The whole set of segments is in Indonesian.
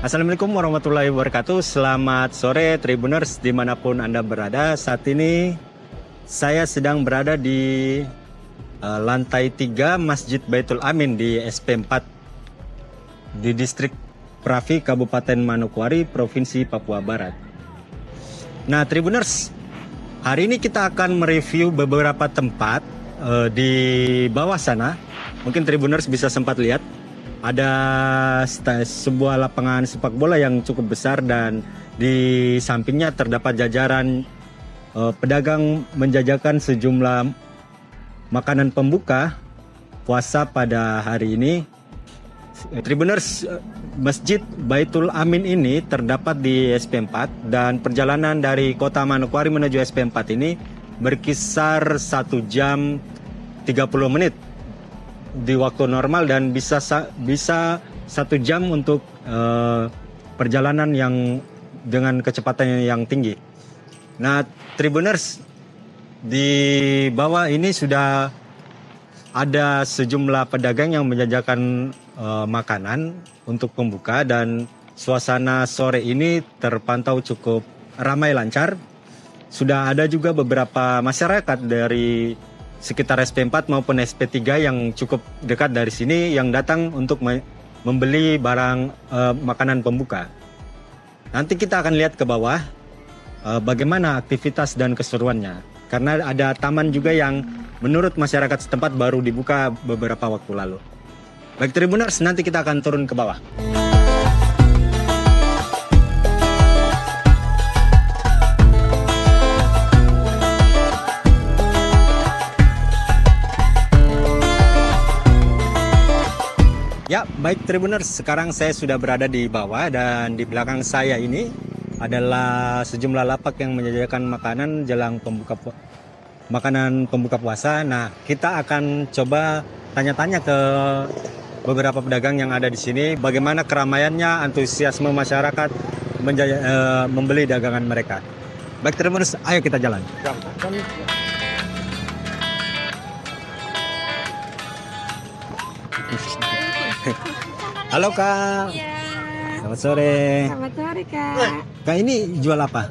Assalamualaikum warahmatullahi wabarakatuh. Selamat sore Tribuners dimanapun Anda berada. Saat ini saya sedang berada di lantai 3 Masjid Baitul Amin di SP4 di distrik Pravi, Kabupaten Manokwari, Provinsi Papua Barat. Nah Tribuners, hari ini kita akan mereview beberapa tempat di bawah sana. Mungkin Tribuners bisa sempat lihat. Ada sebuah lapangan sepak bola yang cukup besar dan di sampingnya terdapat jajaran pedagang menjajakan sejumlah makanan pembuka puasa pada hari ini. Tribuners, Masjid Baitul Amin ini terdapat di SP4 dan perjalanan dari kota Manokwari menuju SP4 ini berkisar 1 jam 30 menit di waktu normal dan bisa 1 jam untuk perjalanan yang dengan kecepatan yang tinggi. Nah, Tribuners, di bawah ini sudah ada sejumlah pedagang yang menjajakan makanan untuk pembuka dan suasana sore ini terpantau cukup ramai lancar. Sudah ada juga beberapa masyarakat dari sekitar SP4 maupun SP3 yang cukup dekat dari sini yang datang untuk membeli barang makanan pembuka. Nanti kita akan lihat ke bawah bagaimana aktivitas dan keseruannya. Karena ada taman juga yang menurut masyarakat setempat baru dibuka beberapa waktu lalu. Baik Tribuners, nanti kita akan turun ke bawah. Ya, baik Tribuners, sekarang saya sudah berada di bawah dan di belakang saya ini adalah sejumlah lapak yang menjajakan makanan jelang makanan pembuka puasa. Nah, kita akan coba tanya-tanya ke beberapa pedagang yang ada di sini bagaimana keramaiannya, antusiasme masyarakat membeli dagangan mereka. Baik Tribuners, ayo kita jalan. Halo Kak. Iya. Selamat sore. Selamat sore Kak. Kak, ini jual apa?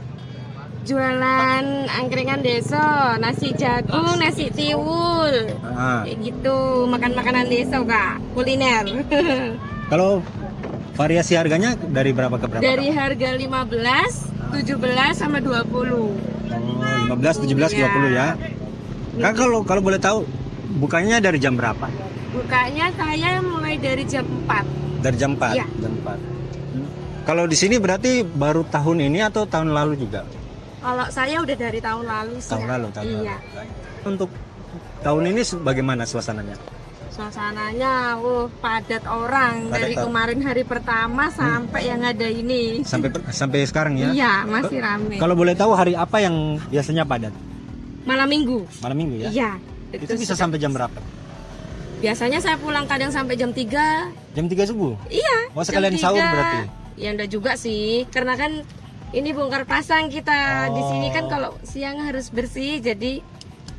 Jualan angkringan deso, nasi jagung, nasi tiwul, kayak gitu. Makan makanan deso Kak, kuliner. Kalau variasi harganya dari berapa ke berapa? Dari harga 15, 17 sama 20. 15, 17, 20 ya. Kak, kalau boleh tahu bukanya dari jam berapa? Bukanya saya mulai dari jam 4. Dari jam 4. Iya. Jam 4. Kalau di sini berarti baru tahun ini atau tahun lalu juga? Kalau saya udah dari tahun lalu sih. Tahun lalu. Iya. Untuk tahun ini bagaimana suasananya? Suasananya, padat orang dari kemarin hari pertama sampai yang ada ini. Sampai sekarang ya? Iya, masih ramai. Kalau boleh tahu hari apa yang biasanya padat? Malam minggu. Malam minggu ya? Iya. Itu bisa sampai jam berapa? Biasanya saya pulang kadang sampai jam 3. Jam 3 subuh? Iya. Oh, sekalian sahur berarti? Ya enggak juga sih, karena kan ini bongkar pasang kita. Di sini kan kalau siang harus bersih, jadi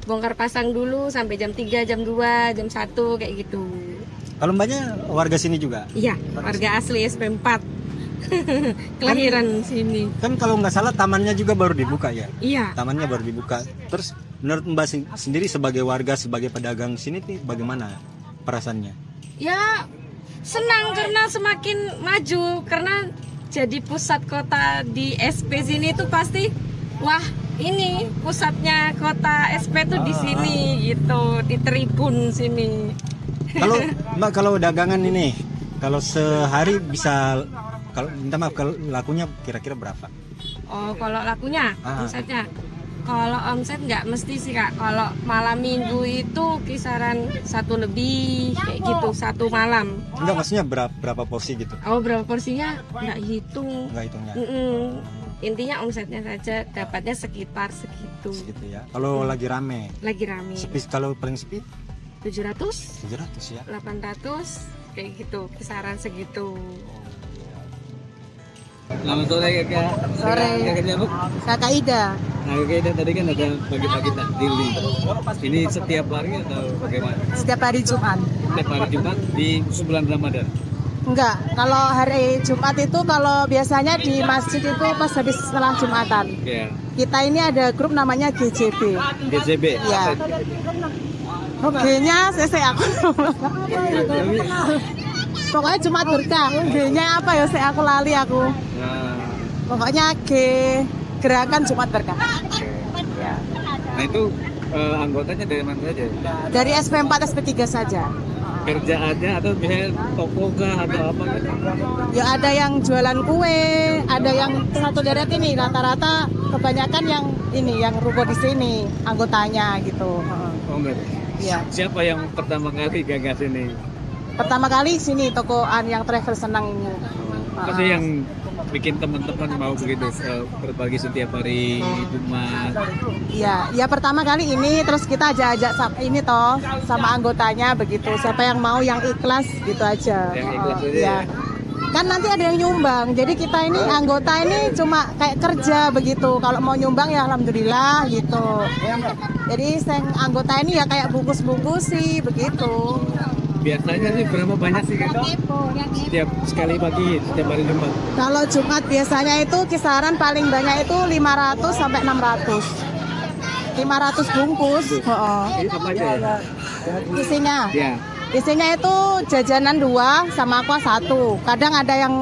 bongkar pasang dulu sampai jam 3, jam 2, jam 1 kayak gitu. Kalau mbaknya warga sini juga? Iya, warga asli SP4. Kelahiran sini. Kan kalau nggak salah tamannya juga baru dibuka ya? Iya. Tamannya baru dibuka. Terus menurut mbak sendiri sebagai warga, sebagai pedagang sini nih bagaimana perasaannya? Ya senang karena semakin maju, karena jadi pusat kota di SP sini tuh pasti wah ini pusatnya kota SP tuh di sini gitu, di tribun sini. Kalau mbak, kalau dagangan ini kalau sehari bisa, kalau minta maaf, kalau lakunya kira-kira berapa? Oh, kalau lakunya omsetnya, kalau omset nggak mesti sih Kak. Kalau malam minggu itu kisaran 1 lebih kayak gitu, 1 malam. Enggak, maksudnya berapa porsi gitu? Oh, berapa porsinya nggak hitung. Nggak hitungnya? Intinya omsetnya saja dapatnya sekitar segitu. Segitu ya. Kalau lagi rame? Lagi rame. Sepi, kalau paling sepi? 700, 700 ya. 800 kayak gitu, kisaran segitu. Selamat sore Kakak. Sore. Kakaknya Bu? Kakak Ida. Nah Kakak Ida tadi kan ada pagi-pagi takjil. Ini setiap hari atau bagaimana? Setiap hari Jumat. Setiap hari Jumat di bulan Ramadan. Enggak, kalau hari Jumat itu kalau biasanya di masjid itu pas habis setelah Jumatan. Ya. Kita ini ada grup namanya GJB. GCB. Iya. G-nya saya aku. Pokoknya Jumat berkah. G-nya apa ya? Saya aku lali aku. Nah, Pokoknya G gerakan Jumat berkah. Ya. nah itu anggotanya dari mana saja? Dari SP4 SP3 saja. Kerjaannya atau misalnya toko kah atau apa gitu? Ya ada yang jualan kue, ada yang satu deret ini rata-rata kebanyakan yang ini yang ruko di sini anggotanya gitu. Oh enggak. Iya. Siapa yang pertama kali gagas ini? Pertama kali sini tokoan yang travel senang ini. Apa sih yang bikin teman-teman mau begitu berbagi setiap hari Jumat? Iya, ya pertama kali ini terus kita ajak ini toh sama anggotanya begitu. Siapa yang mau yang ikhlas gitu aja. Yang ikhlas aja Iya. ya? Kan nanti ada yang nyumbang. Jadi kita ini anggota ini cuma kayak kerja begitu. Kalau mau nyumbang ya alhamdulillah gitu. Jadi anggota ini ya kayak bungkus-bungkus sih begitu. Biasanya sih berapa banyak sih gitu? Setiap sekali pagi, setiap hari Jumat. Kalau Jumat biasanya itu kisaran paling banyak itu 500 sampai 600. 500 bungkus. Heeh. Ini apa aja ya? Isinya. Ya. Isinya itu jajanan 2 sama aqua 1. Kadang ada yang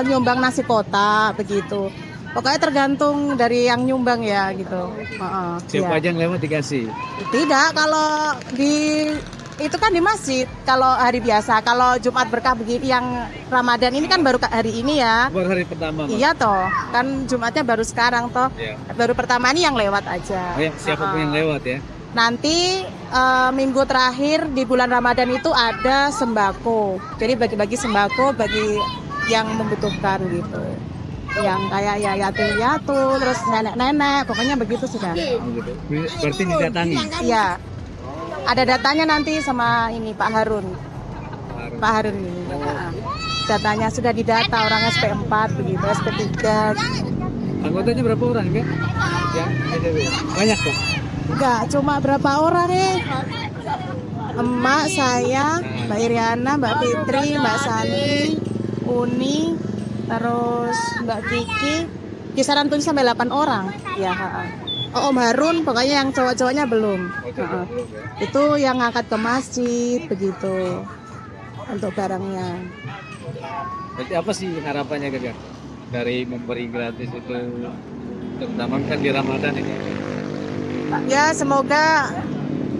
nyumbang nasi kotak begitu. Pokoknya tergantung dari yang nyumbang ya gitu. Heeh. Siapa Iya. aja yang lewat dikasih? Tidak, kalau di itu kan di masjid kalau hari biasa. Kalau Jumat berkah begini yang Ramadan ini kan baru hari ini ya. Baru hari pertama, Mas. Iya toh, kan Jumatnya baru sekarang toh. Iya. Baru pertama ini yang lewat aja. Oh ya, siapapun yang lewat ya. Nanti minggu terakhir di bulan Ramadan itu ada sembako. Jadi bagi-bagi sembako bagi yang membutuhkan gitu. Yang kayak ya yatim-piatu, terus nenek-nenek, pokoknya begitu sudah. Oh, gitu. Berarti didatangi. Iya. Ada datanya nanti sama ini Pak Harun. Pak Harun ini. Datanya sudah didata orang SP4 begitu, SP3. Anggotanya berapa orang kan? Ya, banyak kok. Enggak, cuma berapa orang Emak, saya, Mbak Iriana, Mbak Fitri, Mbak Santi, Uni, terus Mbak Kiki. Kisaran 7 sampai 8 orang. Ya, Oh, Om Harun, pokoknya yang cowok-cowoknya belum. Itu yang ngangkat ke masjid begitu untuk barangnya. Berarti apa sih harapannya Kakak dari memberi gratis itu, terutama kan di Ramadan ini? Ya semoga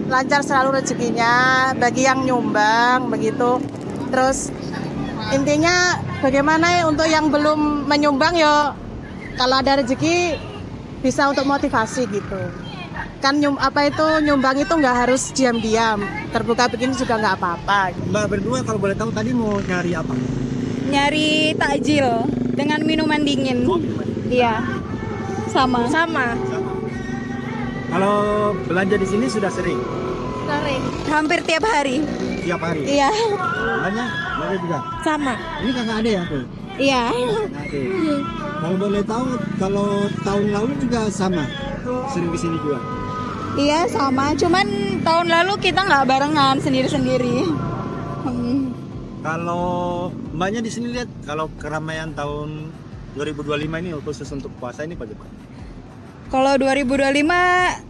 lancar selalu rezekinya bagi yang nyumbang begitu. Terus intinya bagaimana untuk yang belum menyumbang yo, kalau ada rezeki bisa untuk motivasi gitu. Kan nyumbang itu nggak harus diam-diam, terbuka begini juga nggak apa-apa. Mbak berdua kalau boleh tahu tadi mau nyari apa? Nyari takjil dengan minuman dingin. Iya. Sama. Kalau belanja di sini sudah sering? Hampir tiap hari. Tiap hari? Iya. Belanja juga? Sama. Ini kakak ada ya tuh? Iya. Oke. Kalau boleh tahu, kalau tahun lalu juga sama? Sering di sini juga? Iya sama. Cuman tahun lalu kita nggak barengan, sendiri-sendiri. Kalau mbaknya di sini lihat, kalau keramaian tahun 2025 ini khusus untuk puasa ini bagaimana? Kalau 2025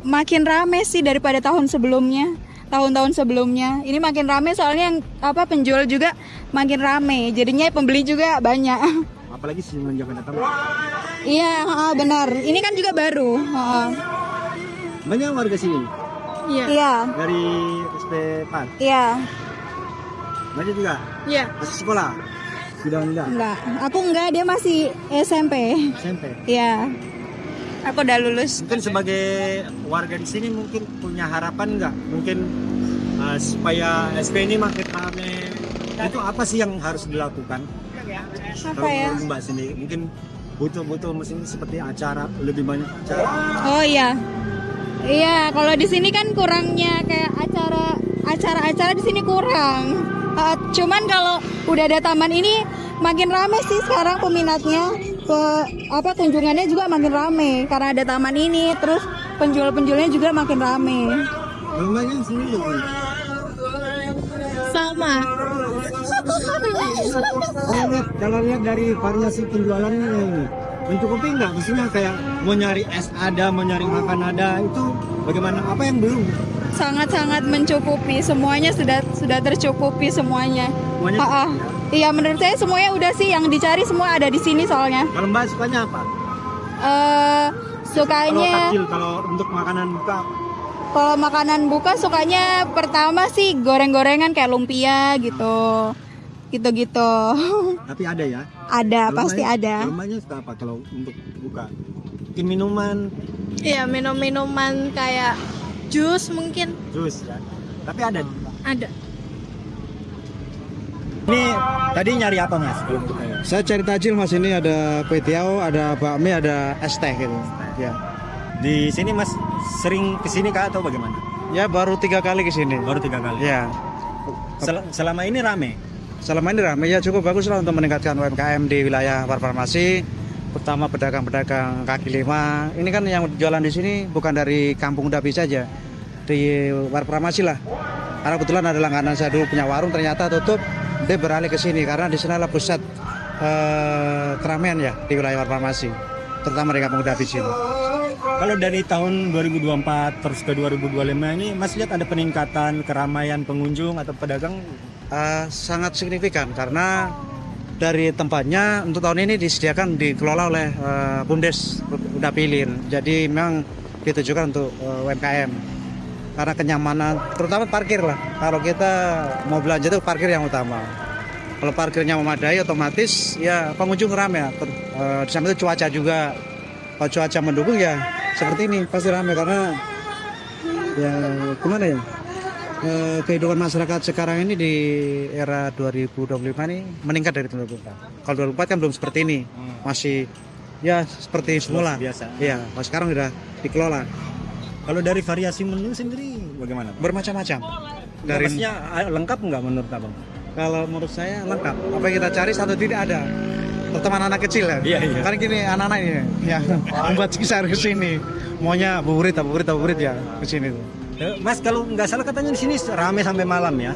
makin rame sih daripada tahun sebelumnya. Tahun-tahun sebelumnya. Ini makin rame soalnya yang penjual juga makin rame. Jadinya pembeli juga banyak. Apalagi semenjak datang. Iya, benar. Ini kan juga baru. Banyak warga sini Iya. dari SP4. Iya. Banyak juga. Iya. Masih sekolah? Sudah enggak? Enggak. Aku enggak, dia masih SMP. SMP. Iya. Aku udah lulus. Mungkin sebagai warga di sini mungkin punya harapan nggak? Mungkin supaya SP ini makin ramai. Itu apa sih yang harus dilakukan? Apa ya? Kalau Mbak sendiri mungkin butuh mesin seperti acara, lebih banyak acara. Oh iya. Iya, kalau di sini kan kurangnya kayak acara-acara di sini kurang. Cuman kalau udah ada taman ini makin rame sih sekarang peminatnya. Kunjungannya juga makin rame karena ada taman ini, terus penjual-penjualnya juga makin rame. Mbaknya sendiri Sama. Kalau lihat dari variasi penjualannya ini, mencukupi nggak? Maksudnya kayak mau nyari es ada, mau nyari makan ada, itu bagaimana? Apa yang belum? Sangat-sangat mencukupi, semuanya sudah tercukupi semuanya. Semuanya Ah, ah. Iya, menurut saya semuanya udah sih, yang dicari semua ada di sini soalnya. Kalau Mbak sukanya apa? Kalau Sukanya takjil, kalau untuk makanan buka, kalau makanan buka sukanya pertama sih goreng-gorengan kayak lumpia gitu. Gitu-gitu. tapi ada ya? Ada, Kalau pasti Mbak- ada. Kalau Mbaknya suka apa kalau untuk buka? Mungkin minuman, Iya, minum-minuman kayak jus mungkin jus ya. Tapi ada. ada. Ini tadi nyari apa Mas? Belum buka ya? Saya cari tajil Mas, ini ada kue tiaw, ada bakmi, ada es teh gitu. Ya. Di sini Mas sering kesini kah atau bagaimana? Ya baru 3 kali ke sini. Baru 3 kali. Ya. Selama ini rame. Selama ini ramai ya, cukup bagus lah untuk meningkatkan UMKM di wilayah farmasi, terutama pedagang-pedagang kaki lima. Ini kan yang jualan di sini bukan dari Kampung Dapi saja, di farmasi lah. Karena kebetulan ada langganan saya dulu punya warung, ternyata tutup, dia beralih ke sini karena di sana adalah pusat keramaian ya di wilayah farmasi, terutama di Kampung Dapi sini. Kalau dari tahun 2024 terus ke 2025 ini Mas lihat ada peningkatan keramaian pengunjung atau pedagang? Sangat signifikan karena dari tempatnya untuk tahun ini disediakan dikelola oleh Bumdes Dapi Ilir. Jadi memang ditujukan untuk UMKM karena kenyamanan, terutama parkir lah. Kalau kita mau belanja itu parkir yang utama. Kalau parkirnya memadai otomatis ya pengunjung ramai. Di samping itu cuaca juga. Kalau cuaca mendukung ya seperti ini pasti ramai karena ya gimana ya? Kehidupan masyarakat sekarang ini di era 2025 ini meningkat dari 2024. Kalau 2024 kan belum seperti ini, masih ya seperti semula. Biasa. Iya, kalau sekarang sudah dikelola Kalau dari variasi menu sendiri bagaimana? bermacam-macam. Dari Dari lengkap nggak menurut Abang? kalau menurut saya lengkap. Apa yang kita cari satu tidak ada. Terutama anak-anak kecil ya. Iya, iya. Karena gini anak-anak ini yang membuat kisah ke sini. Maunya buburit ya ke sini tuh. Mas kalau nggak salah katanya di sini rame sampai malam ya?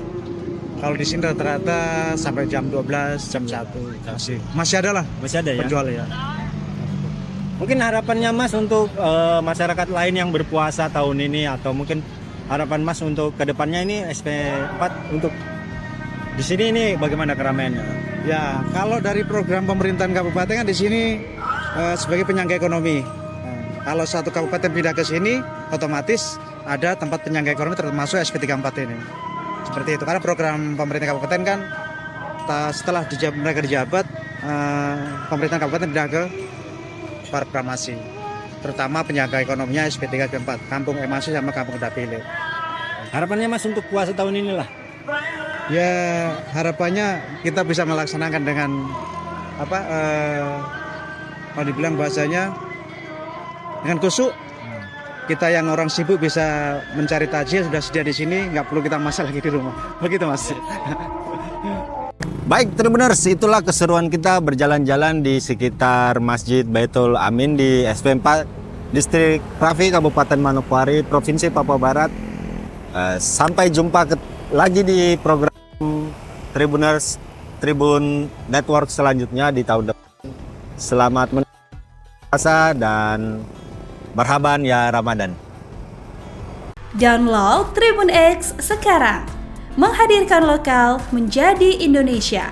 Kalau di sini rata-rata sampai jam 12, jam 1 masih ada lah Masih ada ya? penjual ya. Mungkin harapannya Mas untuk masyarakat lain yang berpuasa tahun ini atau mungkin harapan Mas untuk kedepannya ini SP4 untuk di sini ini bagaimana keramaiannya? Ya, kalau dari program pemerintahan kabupaten kan di sini sebagai penyangga ekonomi. Kalau satu kabupaten pindah ke sini, otomatis ada tempat penyangga ekonomi termasuk SP34 ini. Seperti itu. Karena program pemerintah kabupaten kan setelah mereka dijabat, pemerintahan kabupaten pindah ke farmasi. Terutama penyangga ekonominya SP3 SP4, Kampung Emasi sama Kampung Dapi Ilir. Harapannya Mas untuk puasa tahun inilah. Ya harapannya kita bisa melaksanakan dengan apa? Kalau dibilang bahasanya dengan kusuk. Kita yang orang sibuk bisa mencari tajil sudah sedia di sini, nggak perlu kita masak lagi di rumah. Begitu Mas. Baik, Tribuners, itulah keseruan kita berjalan-jalan di sekitar Masjid Baitul Amin di SP4 Distrik Rafi, Kabupaten Manokwari, Provinsi Papua Barat. Sampai jumpa lagi di program Tribuners Tribun Network selanjutnya di tahun depan. Selamat puasa dan marhaban ya Ramadan. Download Tribun X sekarang. Menghadirkan lokal menjadi Indonesia.